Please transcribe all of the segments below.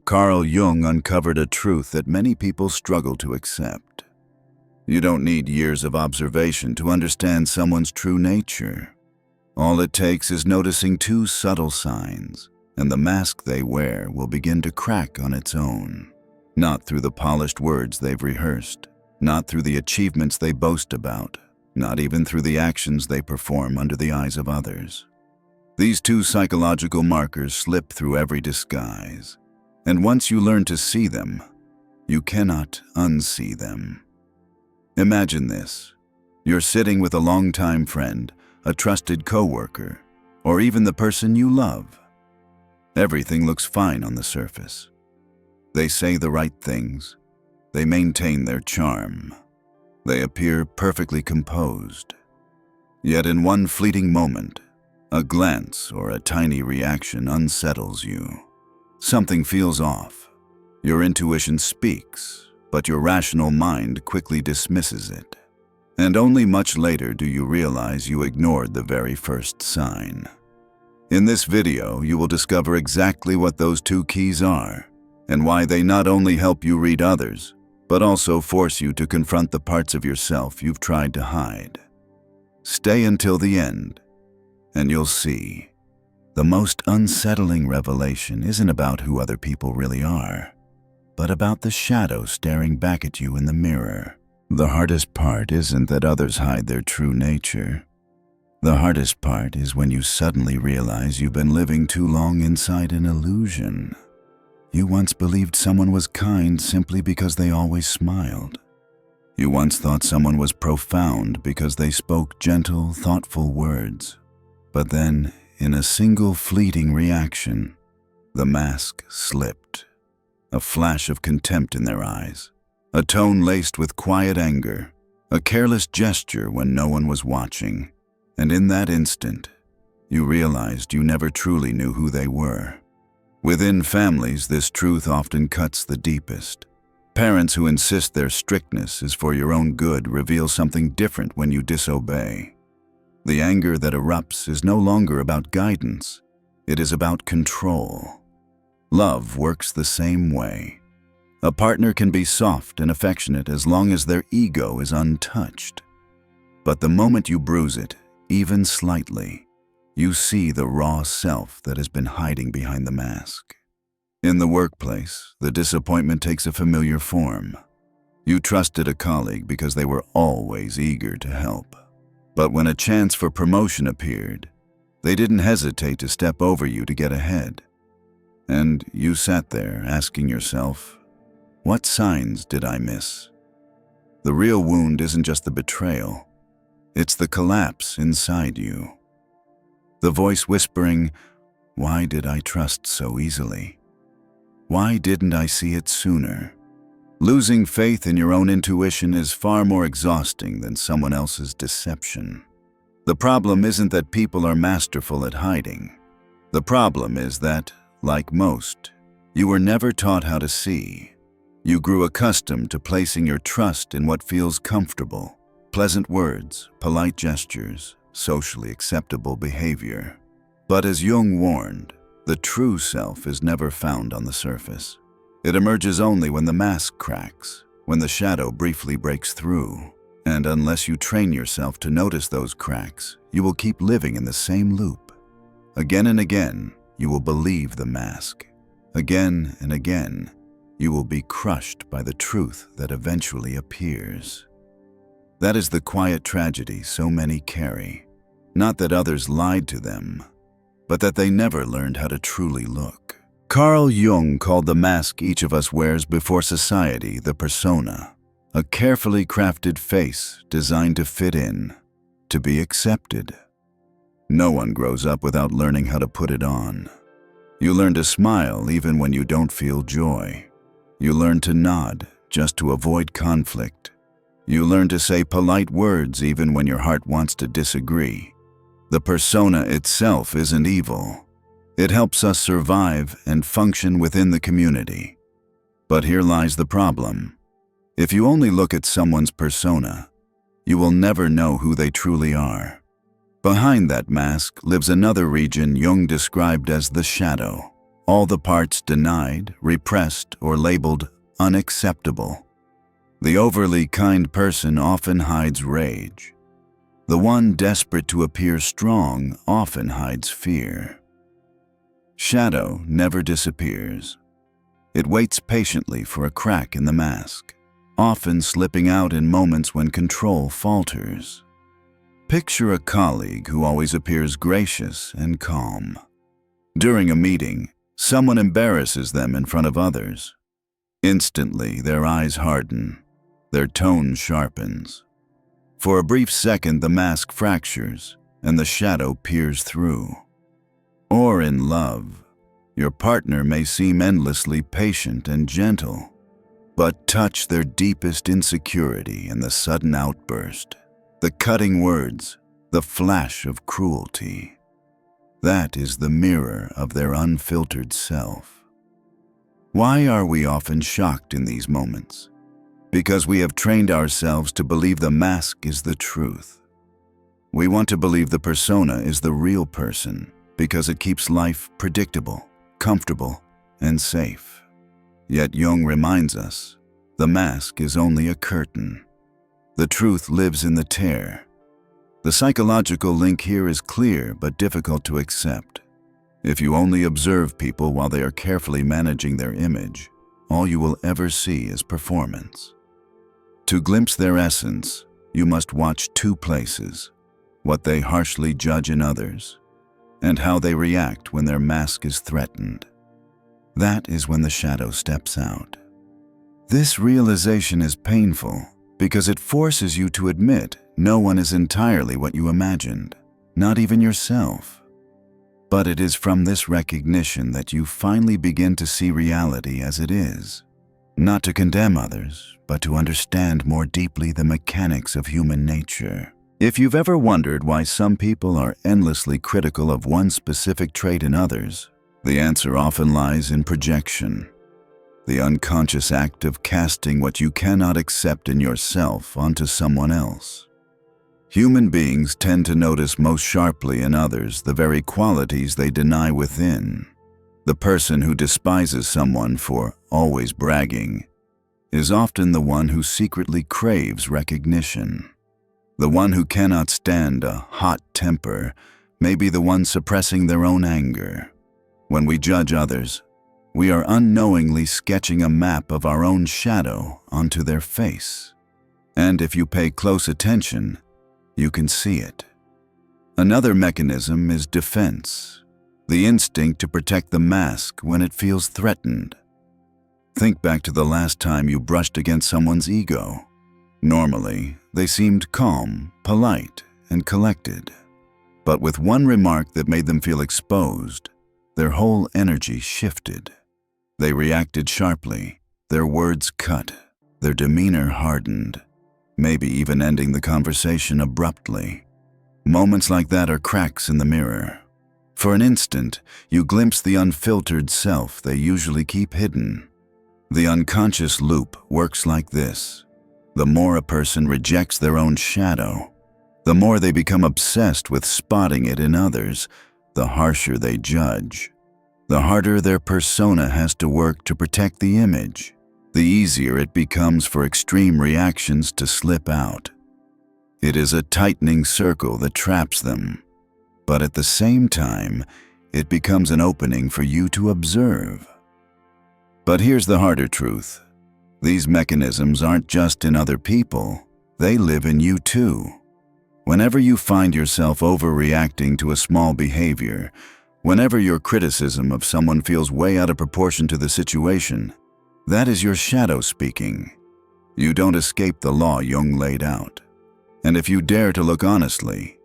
Carl Jung uncovered a truth that many people struggle to accept. You don't need years of observation to understand someone's true nature. All it takes is noticing two subtle signs, and the mask they wear will begin to crack on its own. Not through the polished words they've rehearsed, not through the achievements they boast about, not even through the actions they perform under the eyes of others. These two psychological markers slip through every disguise, and once you learn to see them, you cannot unsee them. Imagine this. You're sitting with a longtime friend, a trusted coworker, or even the person you love. Everything looks fine on the surface. They say the right things. They maintain their charm. They appear perfectly composed. Yet in one fleeting moment, a glance or a tiny reaction unsettles you. Something feels off. Your intuition speaks, but your rational mind quickly dismisses it. And only much later do you realize you ignored the very first sign. In this video, you will discover exactly what those two keys are, and why they not only help you read others, but also force you to confront the parts of yourself you've tried to hide. Stay until the end, and you'll see. The most unsettling revelation isn't about who other people really are, but about the shadow staring back at you in the mirror. The hardest part isn't that others hide their true nature. The hardest part is when you suddenly realize you've been living too long inside an illusion. You once believed someone was kind simply because they always smiled. You once thought someone was profound because they spoke gentle, thoughtful words. But then, in a single fleeting reaction, the mask slipped. A flash of contempt in their eyes, a tone laced with quiet anger, a careless gesture when no one was watching. And in that instant, you realized you never truly knew who they were. Within families, this truth often cuts the deepest. Parents who insist their strictness is for your own good reveal something different when you disobey. The anger that erupts is no longer about guidance. It is about control. Love works the same way. A partner can be soft and affectionate as long as their ego is untouched. But the moment you bruise it, even slightly, you see the raw self that has been hiding behind the mask. In the workplace, the disappointment takes a familiar form. You trusted a colleague because they were always eager to help. But when a chance for promotion appeared, they didn't hesitate to step over you to get ahead. And you sat there asking yourself, what signs did I miss? The real wound isn't just the betrayal. It's the collapse inside you. The voice whispering, why did I trust so easily? Why didn't I see it sooner? Losing faith in your own intuition is far more exhausting than someone else's deception. The problem isn't that people are masterful at hiding. The problem is that, like most, you were never taught how to see. You grew accustomed to placing your trust in what feels comfortable. Pleasant words, polite gestures, socially acceptable behavior. But as Jung warned, the true self is never found on the surface. It emerges only when the mask cracks, when the shadow briefly breaks through. And unless you train yourself to notice those cracks, you will keep living in the same loop. Again and again, you will believe the mask. Again and again, you will be crushed by the truth that eventually appears. That is the quiet tragedy so many carry. Not that others lied to them, but that they never learned how to truly look. Carl Jung called the mask each of us wears before society the persona, a carefully crafted face designed to fit in, to be accepted. No one grows up without learning how to put it on. You learn to smile even when you don't feel joy. You learn to nod just to avoid conflict. You learn to say polite words even when your heart wants to disagree. The persona itself isn't evil. It helps us survive and function within the community. But here lies the problem. If you only look at someone's persona, you will never know who they truly are. Behind that mask lives another region Jung described as the shadow, all the parts denied, repressed, or labeled unacceptable. The overly kind person often hides rage. The one desperate to appear strong often hides fear. Shadow never disappears. It waits patiently for a crack in the mask, often slipping out in moments when control falters. Picture a colleague who always appears gracious and calm. During a meeting, someone embarrasses them in front of others. Instantly, their eyes harden, their tone sharpens. For a brief second, the mask fractures, and the shadow peers through. Or in love, your partner may seem endlessly patient and gentle, but touch their deepest insecurity in the sudden outburst, the cutting words, the flash of cruelty. That is the mirror of their unfiltered self. Why are we often shocked in these moments? Because we have trained ourselves to believe the mask is the truth. We want to believe the persona is the real person because it keeps life predictable, comfortable, and safe. Yet Jung reminds us, the mask is only a curtain. The truth lives in the tear. The psychological link here is clear but difficult to accept. If you only observe people while they are carefully managing their image, all you will ever see is performance. To glimpse their essence, you must watch two places: what they harshly judge in others, and how they react when their mask is threatened. That is when the shadow steps out. This realization is painful because it forces you to admit no one is entirely what you imagined, not even yourself. But it is from this recognition that you finally begin to see reality as it is, not to condemn others, but to understand more deeply the mechanics of human nature. If you've ever wondered why some people are endlessly critical of one specific trait in others, the answer often lies in projection, the unconscious act of casting what you cannot accept in yourself onto someone else. Human beings tend to notice most sharply in others the very qualities they deny within. The person who despises someone for always bragging is often the one who secretly craves recognition. The one who cannot stand a hot temper may be the one suppressing their own anger. When we judge others, we are unknowingly sketching a map of our own shadow onto their face. And if you pay close attention, you can see it. Another mechanism is defense, the instinct to protect the mask when it feels threatened. Think back to the last time you brushed against someone's ego. Normally, they seemed calm, polite, and collected. But with one remark that made them feel exposed, their whole energy shifted. They reacted sharply, their words cut, their demeanor hardened, maybe even ending the conversation abruptly. Moments like that are cracks in the mirror. For an instant, you glimpse the unfiltered self they usually keep hidden. The unconscious loop works like this. The more a person rejects their own shadow, the more they become obsessed with spotting it in others, the harsher they judge. The harder their persona has to work to protect the image, the easier it becomes for extreme reactions to slip out. It is a tightening circle that traps them, but at the same time, it becomes an opening for you to observe. But here's the harder truth. These mechanisms aren't just in other people, they live in you too. Whenever you find yourself overreacting to a small behavior, whenever your criticism of someone feels way out of proportion to the situation, that is your shadow speaking. You don't escape the law Jung laid out. And if you dare to look honestly,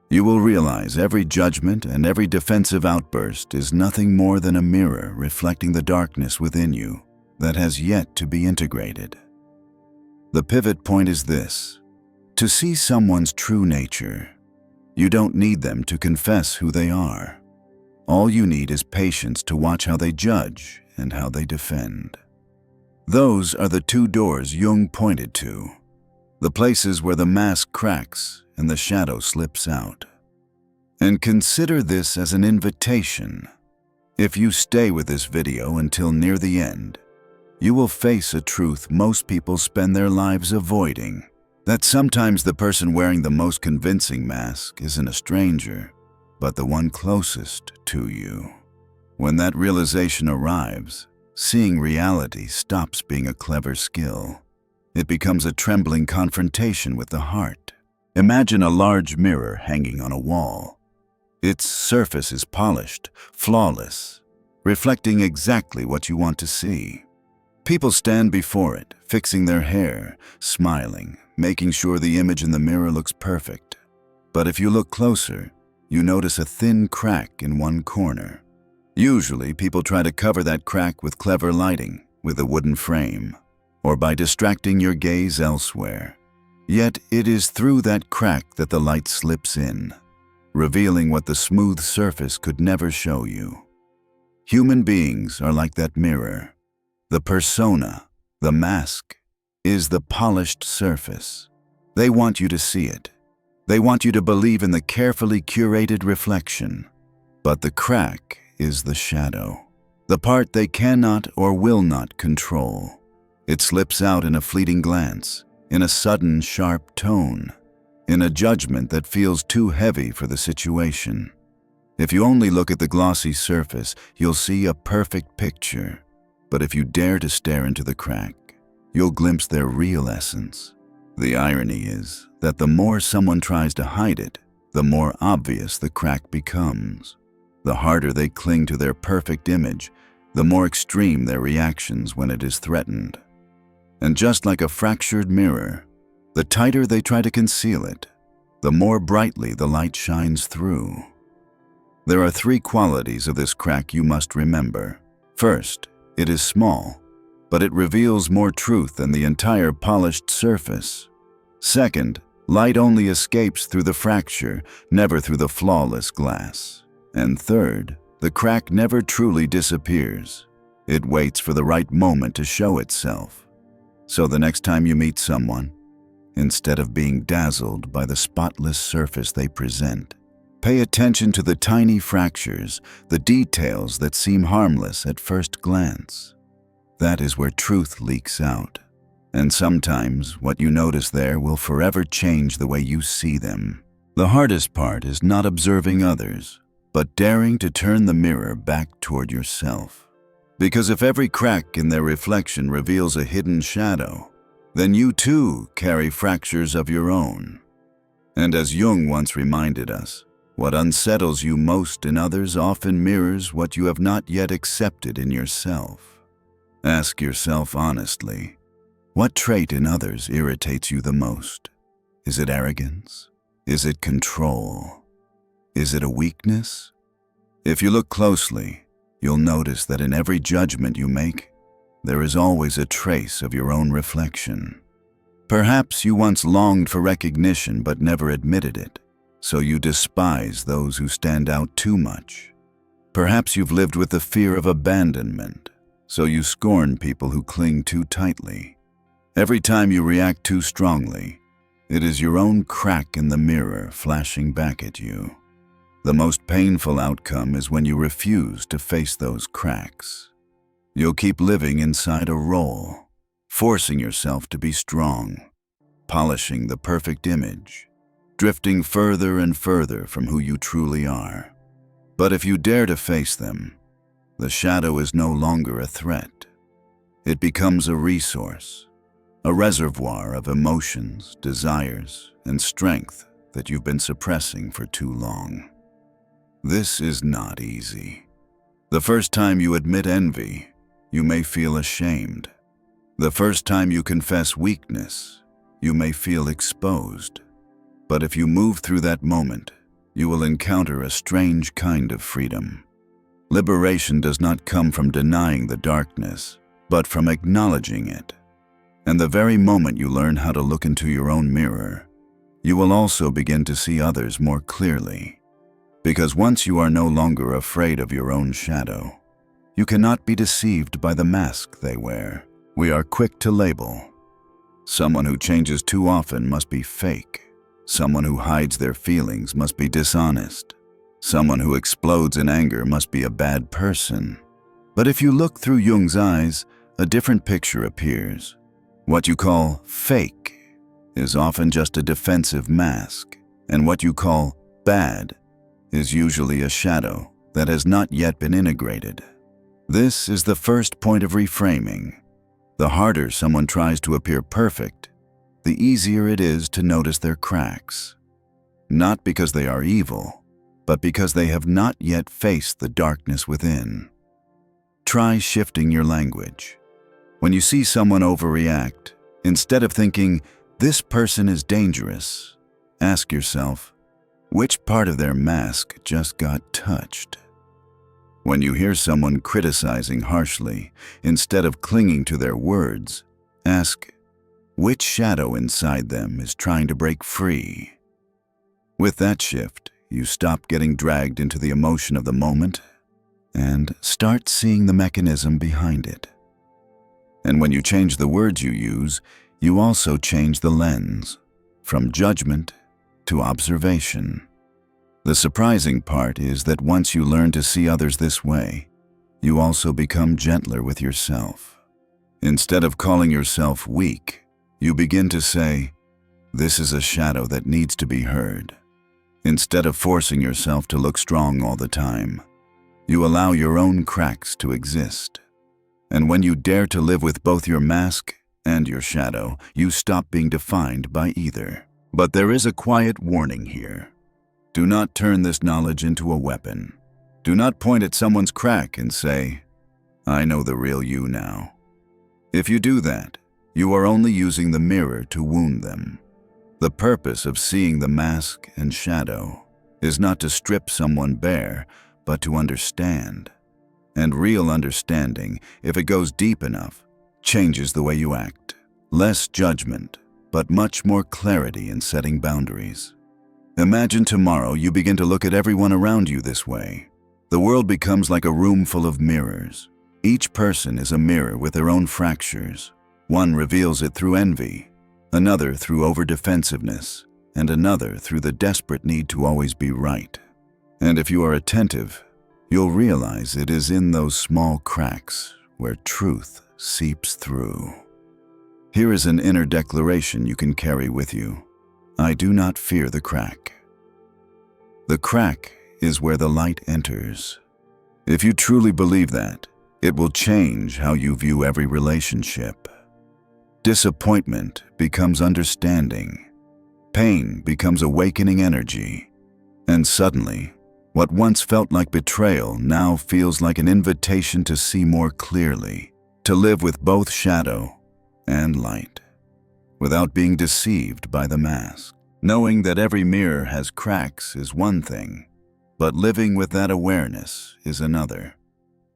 you will realize every judgment and every defensive outburst is nothing more than a mirror reflecting the darkness within you that has yet to be integrated. The pivot point is this: to see someone's true nature, you don't need them to confess who they are. All you need is patience to watch how they judge and how they defend. Those are the two doors Jung pointed to, the places where the mask cracks and the shadow slips out. And consider this as an invitation. If you stay with this video until near the end, you will face a truth most people spend their lives avoiding. That sometimes the person wearing the most convincing mask isn't a stranger, but the one closest to you. When that realization arrives, seeing reality stops being a clever skill. It becomes a trembling confrontation with the heart. Imagine a large mirror hanging on a wall. Its surface is polished, flawless, reflecting exactly what you want to see. People stand before it, fixing their hair, smiling, making sure the image in the mirror looks perfect. But if you look closer, you notice a thin crack in one corner. Usually, people try to cover that crack with clever lighting, with a wooden frame, or by distracting your gaze elsewhere. Yet it is through that crack that the light slips in, revealing what the smooth surface could never show you. Human beings are like that mirror. The persona, the mask, is the polished surface. They want you to see it. They want you to believe in the carefully curated reflection. But the crack is the shadow, the part they cannot or will not control. It slips out in a fleeting glance, in a sudden sharp tone, in a judgment that feels too heavy for the situation. If you only look at the glossy surface, you'll see a perfect picture. But if you dare to stare into the crack, you'll glimpse their real essence. The irony is that the more someone tries to hide it, the more obvious the crack becomes. The harder they cling to their perfect image, the more extreme their reactions when it is threatened. And just like a fractured mirror, the tighter they try to conceal it, the more brightly the light shines through. There are 3 qualities of this crack you must remember. First, it is small, but it reveals more truth than the entire polished surface. Second, light only escapes through the fracture, never through the flawless glass. And third, the crack never truly disappears. It waits for the right moment to show itself. So the next time you meet someone, instead of being dazzled by the spotless surface they present, pay attention to the tiny fractures, the details that seem harmless at first glance. That is where truth leaks out. And sometimes what you notice there will forever change the way you see them. The hardest part is not observing others, but daring to turn the mirror back toward yourself. Because if every crack in their reflection reveals a hidden shadow, then you too carry fractures of your own. And as Jung once reminded us, what unsettles you most in others often mirrors what you have not yet accepted in yourself. Ask yourself honestly, what trait in others irritates you the most? Is it arrogance? Is it control? Is it a weakness? If you look closely, you'll notice that in every judgment you make, there is always a trace of your own reflection. Perhaps you once longed for recognition but never admitted it, so you despise those who stand out too much. Perhaps you've lived with the fear of abandonment, so you scorn people who cling too tightly. Every time you react too strongly, it is your own crack in the mirror flashing back at you. The most painful outcome is when you refuse to face those cracks. You'll keep living inside a role, forcing yourself to be strong, polishing the perfect image, drifting further and further from who you truly are. But if you dare to face them, the shadow is no longer a threat. It becomes a resource, a reservoir of emotions, desires, and strength that you've been suppressing for too long. This is not easy. The first time you admit envy, you may feel ashamed. The first time you confess weakness, you may feel exposed. But if you move through that moment, you will encounter a strange kind of freedom. Liberation does not come from denying the darkness, but from acknowledging it. And the very moment you learn how to look into your own mirror, you will also begin to see others more clearly. Because once you are no longer afraid of your own shadow, you cannot be deceived by the mask they wear. We are quick to label. Someone who changes too often must be fake. Someone who hides their feelings must be dishonest. Someone who explodes in anger must be a bad person. But if you look through Jung's eyes, a different picture appears. What you call fake is often just a defensive mask, and what you call bad is usually a shadow that has not yet been integrated. This is the first point of reframing. The harder someone tries to appear perfect, the easier it is to notice their cracks. Not because they are evil, but because they have not yet faced the darkness within. Try shifting your language. When you see someone overreact, instead of thinking, "This person is dangerous," ask yourself, which part of their mask just got touched? When you hear someone criticizing harshly, instead of clinging to their words, ask, which shadow inside them is trying to break free? With that shift, you stop getting dragged into the emotion of the moment and start seeing the mechanism behind it. And when you change the words you use, you also change the lens, from judgment to observation. The surprising part is that once you learn to see others this way, you also become gentler with yourself. Instead of calling yourself weak, you begin to say, "This is a shadow that needs to be heard." Instead of forcing yourself to look strong all the time, you allow your own cracks to exist. And when you dare to live with both your mask and your shadow, you stop being defined by either. But there is a quiet warning here. Do not turn this knowledge into a weapon. Do not point at someone's crack and say, "I know the real you now." If you do that, you are only using the mirror to wound them. The purpose of seeing the mask and shadow is not to strip someone bare, but to understand. And real understanding, if it goes deep enough, changes the way you act. Less judgment, but much more clarity in setting boundaries. Imagine tomorrow you begin to look at everyone around you this way. The world becomes like a room full of mirrors. Each person is a mirror with their own fractures. One reveals it through envy, another through over-defensiveness, and another through the desperate need to always be right. And if you are attentive, you'll realize it is in those small cracks where truth seeps through. Here is an inner declaration you can carry with you. I do not fear the crack. The crack is where the light enters. If you truly believe that, it will change how you view every relationship. Disappointment becomes understanding. Pain becomes awakening energy. And suddenly, what once felt like betrayal now feels like an invitation to see more clearly, to live with both shadow and light, without being deceived by the mask. Knowing that every mirror has cracks is one thing, but living with that awareness is another.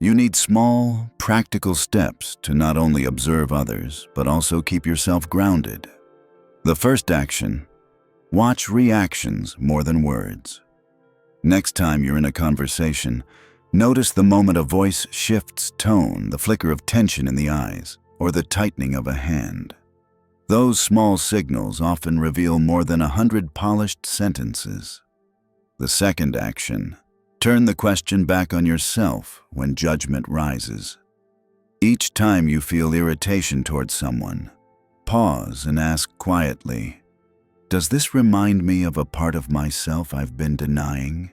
You need small, practical steps to not only observe others, but also keep yourself grounded. The first action: watch reactions more than words. Next time you're in a conversation, notice the moment a voice shifts tone, the flicker of tension in the eyes, or the tightening of a hand. Those small signals often reveal more than 100 polished sentences. The second action: turn the question back on yourself when judgment rises. Each time you feel irritation towards someone, pause and ask quietly, does this remind me of a part of myself I've been denying?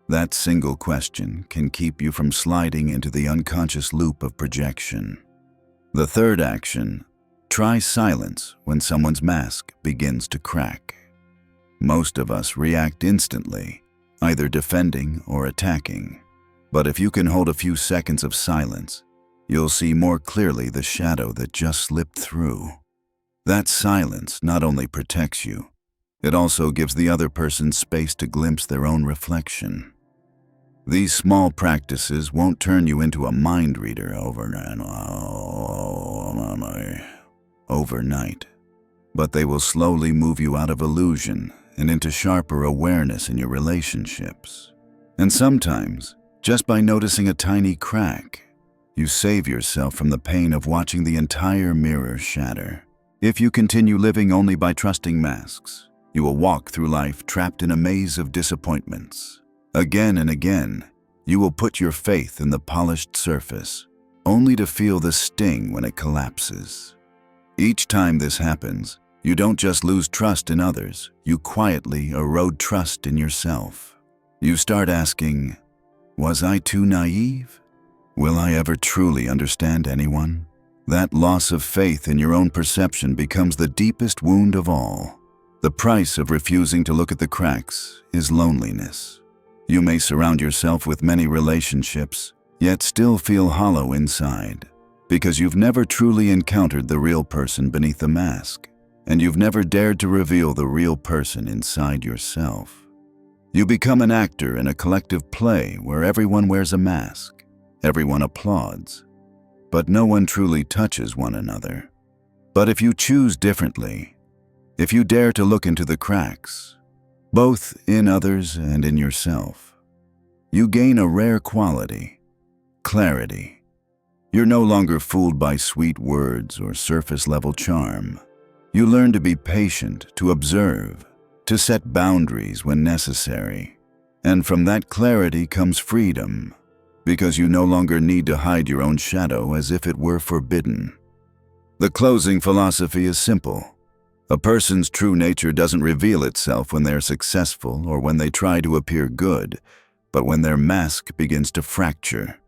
That single question can keep you from sliding into the unconscious loop of projection. The third action: try silence when someone's mask begins to crack. Most of us react instantly, either defending or attacking. But if you can hold a few seconds of silence, you'll see more clearly the shadow that just slipped through. That silence not only protects you, it also gives the other person space to glimpse their own reflection. These small practices won't turn you into a mind reader overnight, but they will slowly move you out of illusion and into sharper awareness in your relationships. And sometimes, just by noticing a tiny crack, you save yourself from the pain of watching the entire mirror shatter. If you continue living only by trusting masks, you will walk through life trapped in a maze of disappointments. Again and again, you will put your faith in the polished surface, only to feel the sting when it collapses. Each time this happens, you don't just lose trust in others, you quietly erode trust in yourself. You start asking, was I too naive? Will I ever truly understand anyone? That loss of faith in your own perception becomes the deepest wound of all. The price of refusing to look at the cracks is loneliness. You may surround yourself with many relationships, yet still feel hollow inside, because you've never truly encountered the real person beneath the mask, and you've never dared to reveal the real person inside yourself. You become an actor in a collective play where everyone wears a mask, everyone applauds, but no one truly touches one another. But if you choose differently, if you dare to look into the cracks, both in others and in yourself, you gain a rare quality: clarity. You're no longer fooled by sweet words or surface-level charm. You learn to be patient, to observe, to set boundaries when necessary. And from that clarity comes freedom, because you no longer need to hide your own shadow as if it were forbidden. The closing philosophy is simple. A person's true nature doesn't reveal itself when they're successful or when they try to appear good, but when their mask begins to fracture.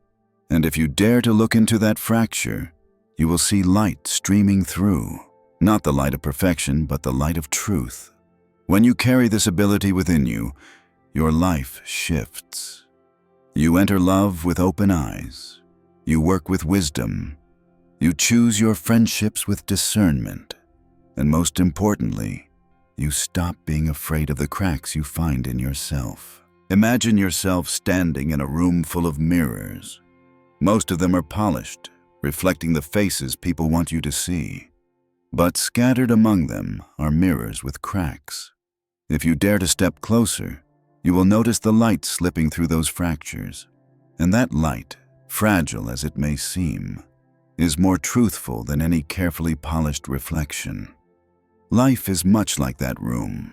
And if you dare to look into that fracture, you will see light streaming through. Not the light of perfection, but the light of truth. When you carry this ability within you, your life shifts. You enter love with open eyes. You work with wisdom. You choose your friendships with discernment. And most importantly, you stop being afraid of the cracks you find in yourself. Imagine yourself standing in a room full of mirrors. Most of them are polished, reflecting the faces people want you to see. But scattered among them are mirrors with cracks. If you dare to step closer, you will notice the light slipping through those fractures. And that light, fragile as it may seem, is more truthful than any carefully polished reflection. Life is much like that room.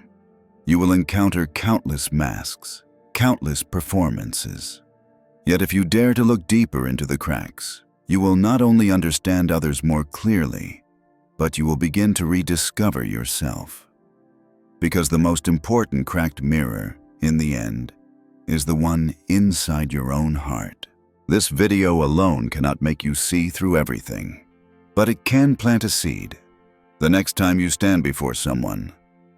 You will encounter countless masks, countless performances. Yet if you dare to look deeper into the cracks, you will not only understand others more clearly, but you will begin to rediscover yourself. Because the most important cracked mirror, in the end, is the one inside your own heart. This video alone cannot make you see through everything, but it can plant a seed. The next time you stand before someone,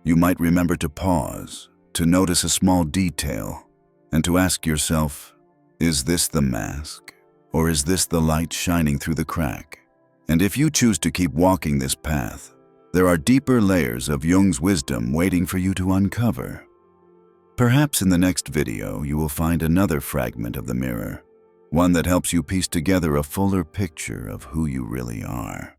you might remember to pause, to notice a small detail, and to ask yourself, is this the mask, or is this the light shining through the crack? And if you choose to keep walking this path, there are deeper layers of Jung's wisdom waiting for you to uncover. Perhaps in the next video you will find another fragment of the mirror, one that helps you piece together a fuller picture of who you really are.